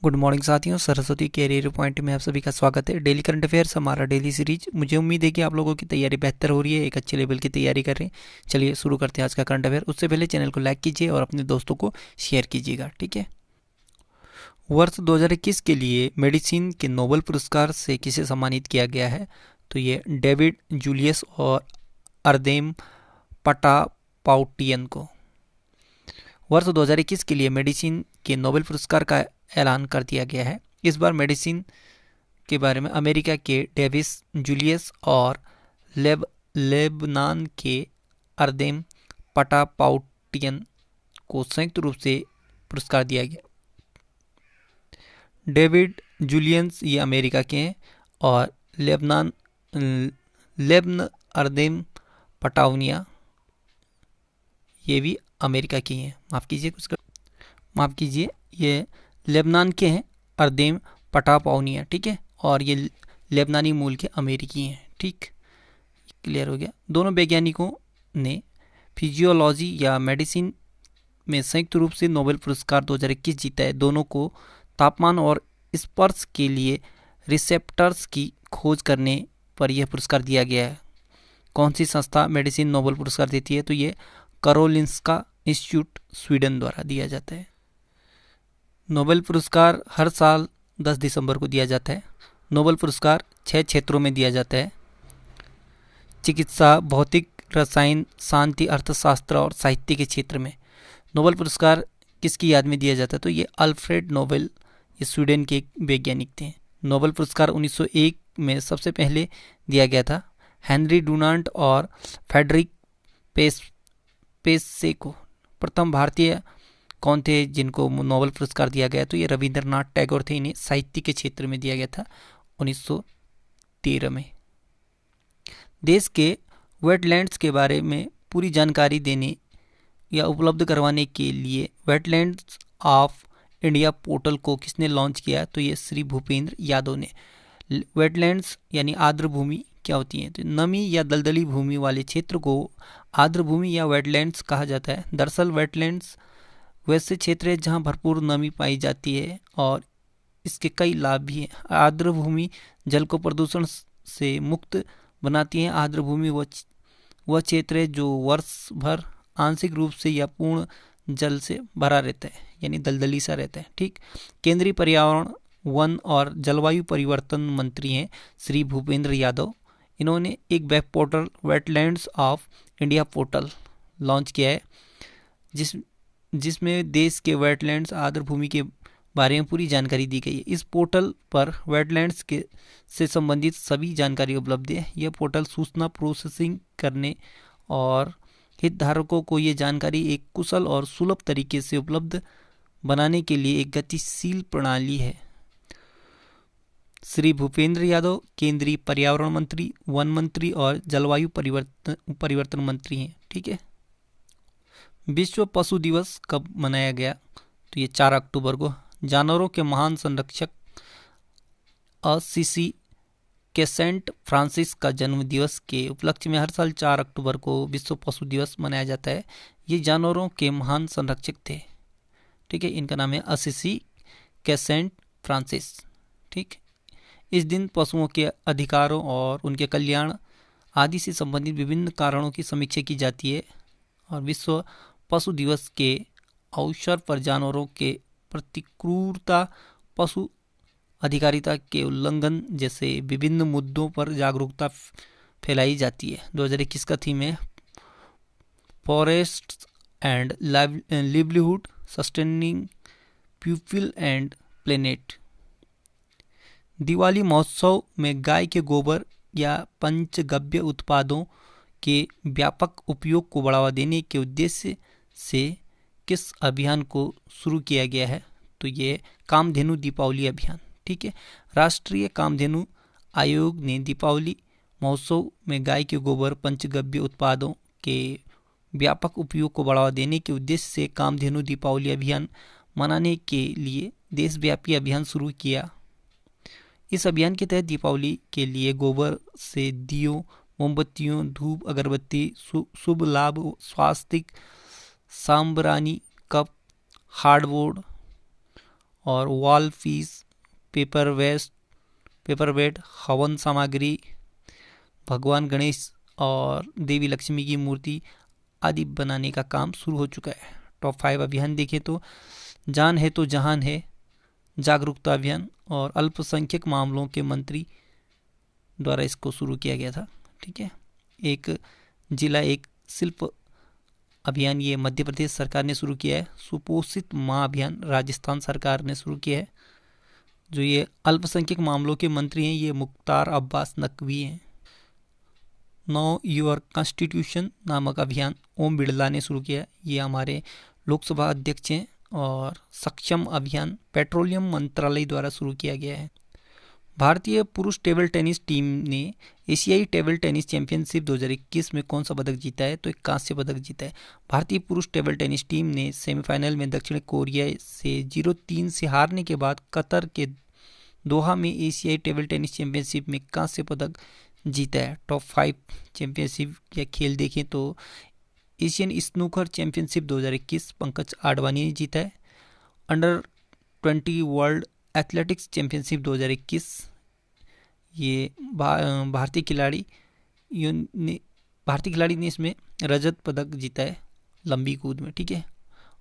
Good morning साथियों, Saraswati career point में आप सभी का स्वागत है। डेली करंट अफेयर्स हमारा डेली सीरीज। मुझे उम्मीद है कि आप लोगों की तैयारी बेहतर हो रही है, एक अच्छे लेवल की तैयारी कर रहे हैं। चलिए शुरू करते हैं आज का करंट अफेयर। उससे पहले चैनल को लाइक कीजिए और अपने दोस्तों को शेयर कीजिएगा, ठीक है। वर्ष 2021 के लिए मेडिसिन के नोबेल पुरस्कार से किसे सम्मानित किया गया है? तो ये डेविड जूलियस और अर्देम पटापाउटियन को। वर्ष 2021 के लिए मेडिसिन के नोबेल पुरस्कार का ऐलान कर दिया गया है। इस बार मेडिसिन के बारे में अमेरिका के डेविस जूलियस और लेबनान के अर्देम पटापाउटियन को संयुक्त रूप से पुरस्कार दिया गया। डेविड जूलियंस ये अमेरिका के हैं और लेबनान लेबन अर्देम पटाउनिया ये भी अमेरिका की हैं। माफ़ कीजिए, ये लेबनान के हैं अर्देम पटापाउनिया, ठीक है। और ये लेबनानी मूल के अमेरिकी हैं, ठीक। क्लियर हो गया। दोनों वैज्ञानिकों ने फिजियोलॉजी या मेडिसिन में संयुक्त रूप से नोबेल पुरस्कार 2021 जीता है। दोनों को तापमान और स्पर्श के लिए रिसेप्टर्स की खोज करने पर यह पुरस्कार दिया गया है। कौन सी संस्था मेडिसिन नोबेल पुरस्कार देती है? तो ये करोलिंस्का इंस्टीट्यूट स्वीडन द्वारा दिया जाता है। नोबेल पुरस्कार हर साल 10 दिसंबर को दिया जाता है। नोबेल पुरस्कार 6 क्षेत्रों में दिया जाता है: चिकित्सा, भौतिक, रसायन, शांति, अर्थशास्त्र और साहित्य के क्षेत्र में। नोबेल पुरस्कार किसकी याद में दिया जाता है? तो ये अल्फ्रेड नोबेल, ये स्वीडन के एक वैज्ञानिक थे। नोबेल पुरस्कार 1901 में सबसे पहले दिया गया था हेनरी डुनांट और फेडरिक पेसे को। प्रथम भारतीय कौन थे जिनको नोबेल पुरस्कार दिया गया? तो ये रविंद्रनाथ टैगोर थे। इन्हें साहित्य के क्षेत्र में दिया गया था 1913 में। देश के वेटलैंड्स के बारे में पूरी जानकारी देने या उपलब्ध करवाने के लिए वेटलैंड्स ऑफ इंडिया पोर्टल को किसने लॉन्च किया? तो ये श्री भूपेंद्र यादव ने। वेटलैंड्स यानी आर्द्र भूमि क्या होती है? तो नमी या दलदली भूमि वाले क्षेत्र को आर्द्र भूमि या वेटलैंड्स कहा जाता है। दरअसल वेटलैंड्स वैसे क्षेत्र है जहाँ भरपूर नमी पाई जाती है और इसके कई लाभ भी हैं। आर्द्र भूमि जल को प्रदूषण से मुक्त बनाती है। आर्द्र भूमि वह क्षेत्र है जो वर्ष भर आंशिक रूप से या पूर्ण जल से भरा रहता है, यानी दलदली सा रहता है, ठीक। केंद्रीय पर्यावरण, वन और जलवायु परिवर्तन मंत्री हैं श्री भूपेंद्र यादव। इन्होंने एक web portal wetlands of India portal launch किया है जिसमें देश के वेटलैंड्स आर्द्र भूमि के बारे में पूरी जानकारी दी गई है। इस पोर्टल पर वेटलैंड्स के से संबंधित सभी जानकारी उपलब्ध है। यह पोर्टल सूचना प्रोसेसिंग करने और हितधारकों को ये जानकारी एक कुशल और सुलभ तरीके से उपलब्ध बनाने के लिए एक गतिशील प्रणाली है। श्री भूपेंद्र यादव केंद्रीय पर्यावरण मंत्री, वन मंत्री और जलवायु परिवर्तन मंत्री हैं, ठीक है। विश्व पशु दिवस कब मनाया गया? तो ये 4 अक्टूबर को। जानवरों के महान संरक्षक असिसी के सेंट फ्रांसिस का जन्म दिवस के उपलक्ष्य में हर साल 4 अक्टूबर को विश्व पशु दिवस मनाया जाता है। ये जानवरों के महान संरक्षक थे, ठीक है। इनका नाम है असिसी के सेंट फ्रांसिस, ठीक। इस दिन पशुओं के अधिकारों और उनके कल्याण आदि से संबंधित विभिन्न कारणों की समीक्षा की जाती है। और विश्व पशु दिवस के अवसर पर जानवरों के प्रति क्रूरता, पशु अधिकारिता के उल्लंघन जैसे विभिन्न मुद्दों पर जागरूकता फैलाई जाती है। 2021 का थीम है forest and livelihood sustaining people and planet. Diwali महोत्सव में गाय के गोबर या पंचगव्य उत्पादों के व्यापक उपयोग को बढ़ावा देने के उद्देश्य से किस अभियान को शुरू किया गया है? तो ये कामधेनु दीपावली अभियान, ठीक है। राष्ट्रीय कामधेनु आयोग ने दीपावली महोत्सव में गाय के गोबर पंचगव्य उत्पादों के व्यापक उपयोग को बढ़ावा देने के उद्देश्य से कामधेनु दीपावली अभियान मनाने के लिए देशव्यापी अभियान शुरू किया। इस अभियान के तहत दीपावली के लिए गोबर से दियों, मोमबत्तियों, धूप, अगरबत्ती, शुभ लाभ, स्वास्तिक, सांबरानी, कप, हार्डबोर्ड और वॉल फीस, पेपर वेट, हवन सामग्री, भगवान गणेश और देवी लक्ष्मी की मूर्ति आदि बनाने का काम शुरू हो चुका है। टॉप 5 अभियान देखें तो जान है तो जहान है जागरूकता अभियान और अल्पसंख्यक मामलों के मंत्री द्वारा इसको शुरू किया गया था। ठीक है। एक जिला एक शिल्प अभियान, ये मध्य प्रदेश सरकार ने शुरू किया है। सुपोषित माँ अभियान राजस्थान सरकार ने शुरू किया है। जो ये अल्पसंख्यक मामलों के मंत्री हैं ये मुख्तार अब्बास नकवी हैं। नो योर कॉन्स्टिट्यूशन नामक अभियान ओम बिरला ने शुरू किया है, ये हमारे लोकसभा अध्यक्ष हैं। और सक्षम अभियान पेट्रोलियम मंत्रालय द्वारा शुरू किया गया है। भारतीय पुरुष टेबल टेनिस टीम ने एशियाई टेबल टेनिस चैंपियनशिप 2021 में कौन सा पदक जीता है? तो एक कांस्य पदक जीता है। भारतीय पुरुष टेबल टेनिस टीम ने सेमीफाइनल में दक्षिण कोरिया से 0-3 से हारने के बाद कतर के दोहा में एशियाई टेबल टेनिस चैंपियनशिप में कांस्य पदक जीता है। टॉप 5 चैंपियनशिप या खेल देखें तो Asian snooker championship 2021 Pankaj Advani ने जीता है। अंडर 20 वर्ल्ड एथलेटिक्स चैंपियनशिप 2021 ये भारतीय खिलाड़ी ने इसमें रजत पदक जीता है लंबी कूद में। ठीक है।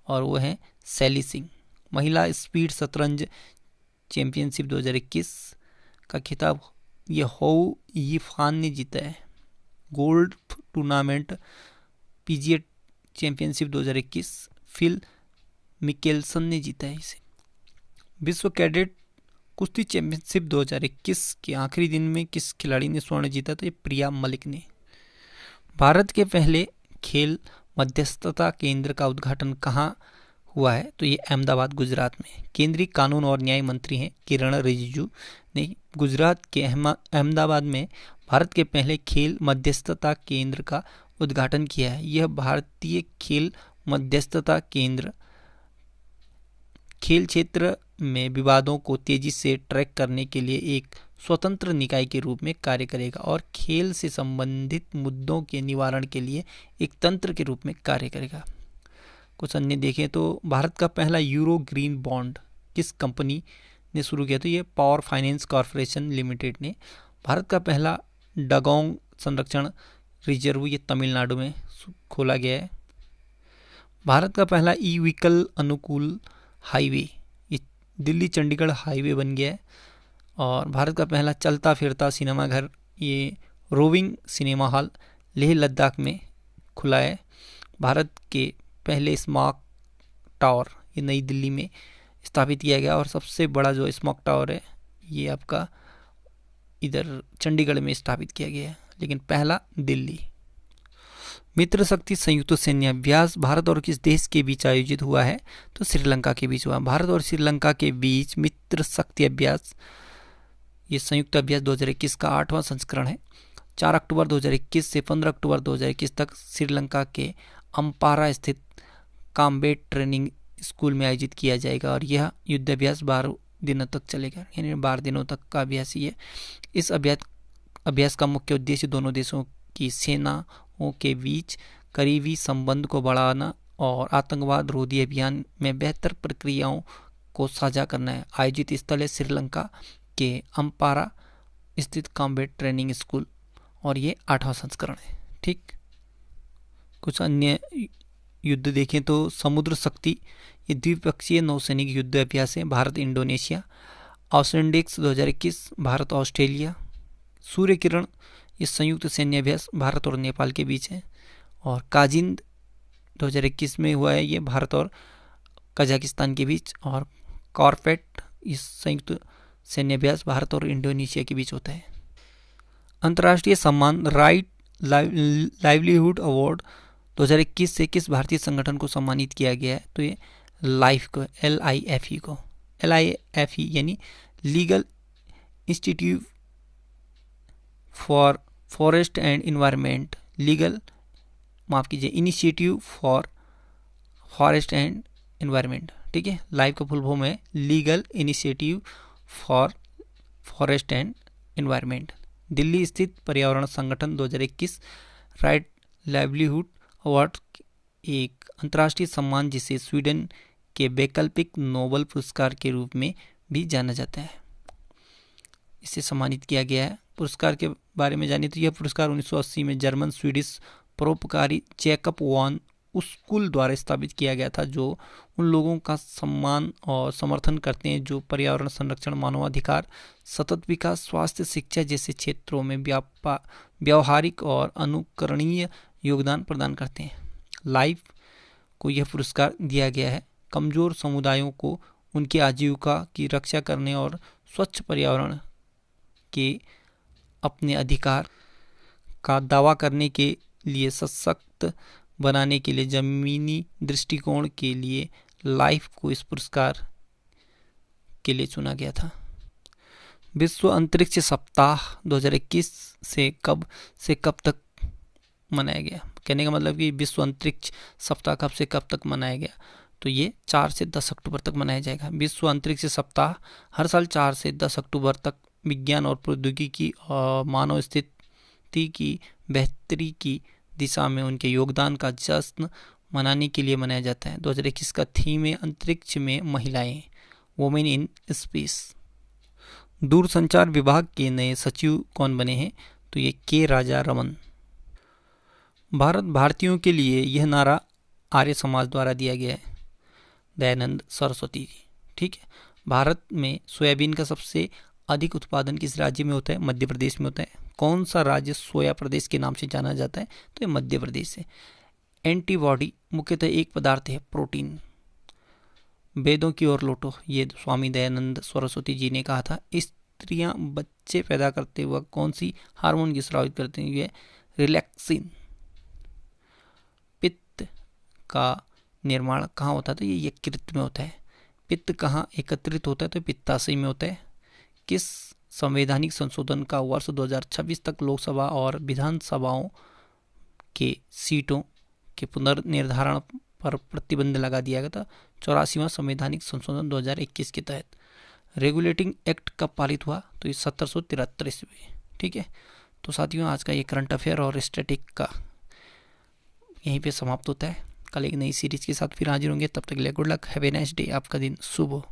और वो है सैली सिंह। महिला स्पीड शतरंज चैंपियनशिप 2021 का खिताब ये होउ यीफान ने जीता है। Golf tournament PGA championship 2021 Phil Mickelson ने जीता है इसे। विश्व कैडेट कुश्ती चैंपियनशिप 2021 के आखिरी दिन में किस खिलाड़ी ने स्वर्ण जीता? तो ये प्रिया मलिक ने। भारत के पहले खेल मध्यस्थता केंद्र का उद्घाटन कहाँ हुआ है? तो ये अहमदाबाद गुजरात में। केंद्रीय कानून और न्याय मंत्री हैं किरण रिजिजू ने गुजरात के अहमदाबाद में भारत के पहले खेल मध्यस्थता केंद्र का उद्घाटन किया है। यह भारतीय खेल मध्यस्थता केंद्र खेल क्षेत्र में विवादों को तेजी से ट्रैक करने के लिए एक स्वतंत्र निकाय के रूप में कार्य करेगा और खेल से संबंधित मुद्दों के निवारण के लिए एक तंत्र के रूप में कार्य करेगा। कुछ अन्य देखें तो भारत का पहला यूरो ग्रीन बॉन्ड किस कंपनी ने शुरू किया? तो ये पावर फाइनेंस कॉरपोरेशन लिमिटेड ने। भारत का पहला डगोंग संरक्षण रिजर्व ये तमिलनाडु में खोला गया है। भारत का पहला ई व्हीकल अनुकूल हाईवे ये दिल्ली चंडीगढ़ हाईवे बन गया है। और भारत का पहला चलता फिरता सिनेमा घर ये roving cinema hall Leh Ladakh में खुला है। भारत के पहले स्मार्ट टावर ये नई दिल्ली में स्थापित किया गया और सबसे बड़ा जो स्मार्ट टावर है ये आपका इधर चंडीगढ़ में स्थापित किया गया है, लेकिन पहला दिल्ली। मित्र शक्ति संयुक्त सैन्य अभ्यास भारत और किस देश के बीच आयोजित हुआ है? तो श्रीलंका के बीच हुआ। भारत और श्रीलंका के बीच मित्र शक्ति अभ्यास ये संयुक्त अभ्यास 2021 का 8वां संस्करण है। 4 अक्टूबर 2021 से 15 अक्टूबर 2021 तक श्रीलंका के अम्पारा स्थित कॉम्बैट ट्रेनिंग स्कूल में आयोजित किया जाएगा और यह युद्ध अभ्यास 12 दिनों तक चलेगा, यानी 12 दिनों तक का अभ्यास ही है। इस अभ्यास का मुख्य उद्देश्य दोनों देशों की सेनाओं के बीच करीबी संबंध को बढ़ाना और आतंकवाद रोधी अभियान में बेहतर प्रक्रियाओं को साझा करना है। आयोजित स्थल है श्रीलंका के अम्पारा स्थित कॉम्बैट ट्रेनिंग स्कूल और ये 8वां संस्करण है। ठीक। कुछ अन्य युद्ध देखें तो समुद्र शक्ति ये द्विपक्षीय नौसैनिक युद्ध अभ्यास है भारत इंडोनेशिया। ऑस्ट्रेंडिक्स 2021 भारत ऑस्ट्रेलिया। सूर्य किरण ये संयुक्त सैन्य अभ्यास भारत और नेपाल के बीच है। और काजिंद 2021 में हुआ है ये भारत और कजाकिस्तान के बीच। और कॉर्पेट इस संयुक्त सैन्य अभ्यास भारत और इंडोनेशिया के बीच होता है। अंतर्राष्ट्रीय सम्मान राइट लाइवलीहुड अवार्ड 2021 से किस भारतीय संगठन को सम्मानित किया गया है? तो ये लाइफ को LIFE को। LIFE यानी legal institute for forest and environment initiative for forest and environment. ठीक है। लाइफ का फुल फॉर्म है legal initiative for forest and environment. Delhi स्थित पर्यावरण संगठन 2021 राइट लाइवलीहुड अवार्ड एक अंतर्राष्ट्रीय सम्मान जिसे स्वीडन के वैकल्पिक नोबेल पुरस्कार के रूप में भी जाना जाता है। इसे सम्मानित किया गया है। पुरस्कार के बारे में जानिए तो यह पुरस्कार 1980 में जर्मन स्वीडिश परोपकारी जैकब वॉन स्कूल द्वारा स्थापित किया गया था, जो उन लोगों का सम्मान और समर्थन करते हैं जो पर्यावरण संरक्षण, मानवाधिकार, सतत विकास, स्वास्थ्य, शिक्षा जैसे क्षेत्रों में व्यावहारिक और अनुकरणीय योगदान प्रदान करते हैं। लाइफ को यह पुरस्कार दिया गया है कमजोर समुदायों को उनकी आजीविका की रक्षा करने और स्वच्छ पर्यावरण के अपने अधिकार का दावा करने के लिए सशक्त बनाने के लिए जमीनी दृष्टिकोण के लिए लाइफ को इस पुरस्कार के लिए चुना गया था। विश्व अंतरिक्ष सप्ताह 2021 से कब तक मनाया गया? कहने का मतलब कि विश्व अंतरिक्ष सप्ताह कब से कब तक मनाया गया, तो ये 4 से 10 अक्टूबर तक मनाया जाएगा। विश्व अंतरिक्ष सप्ताह हर साल 4 से 10 अक्टूबर तक विज्ञान और प्रौद्योगिकी और मानव स्थिति की बेहतरी की दिशा में उनके योगदान का जश्न मनाने के लिए मनाया जाता है। 2021 का थीम है अंतरिक्ष में महिलाएं, वुमेन इन स्पेस। दूरसंचार विभाग के नए सचिव कौन बने हैं, तो ये के राजा रमन। भारतीयों के लिए यह नारा आर्य समाज द्वारा दिया गया है, दयानंद सरस्वती जी। ठीक है। भारत में सोयाबीन का सबसे अधिक उत्पादन किस राज्य में होता है? मध्य प्रदेश में होता है। कौन सा राज्य सोया प्रदेश के नाम से जाना जाता है, तो ये मध्य प्रदेश है। एंटीबॉडी मुख्यतः एक पदार्थ है, प्रोटीन। वेदों की ओर लौटो, ये स्वामी दयानंद सरस्वती जी ने कहा था। स्त्रियां बच्चे पैदा करते वक्त कौन सी हार्मोन की स्रावित करते हैं? ये रिलैक्सिन। पित्त का निर्माण कहाँ होता है? तो ये यकृत में होता है। पित्त कहाँ एकत्रित होता है? तो पित्ताशय में होता है। किस संवैधानिक संशोधन का वर्ष 2026 तक लोकसभा और विधानसभाओं के सीटों के पुनर्निर्धारण पर प्रतिबंध लगा दिया गया था? 84वां संवैधानिक संशोधन 2021 के तहत। रेगुलेटिंग एक्ट कब पारित हुआ? तो ये 1773 ईस्वी। ठीक है। तो साथियों, आज का ये करंट अफेयर और स्टैटिक का यहीं पे समाप्त होता है। कल एक नई सीरीज के साथ फिर हाजिर होंगे। तब तक के लिए good luck, have a nice day. आपका दिन शुभ हो।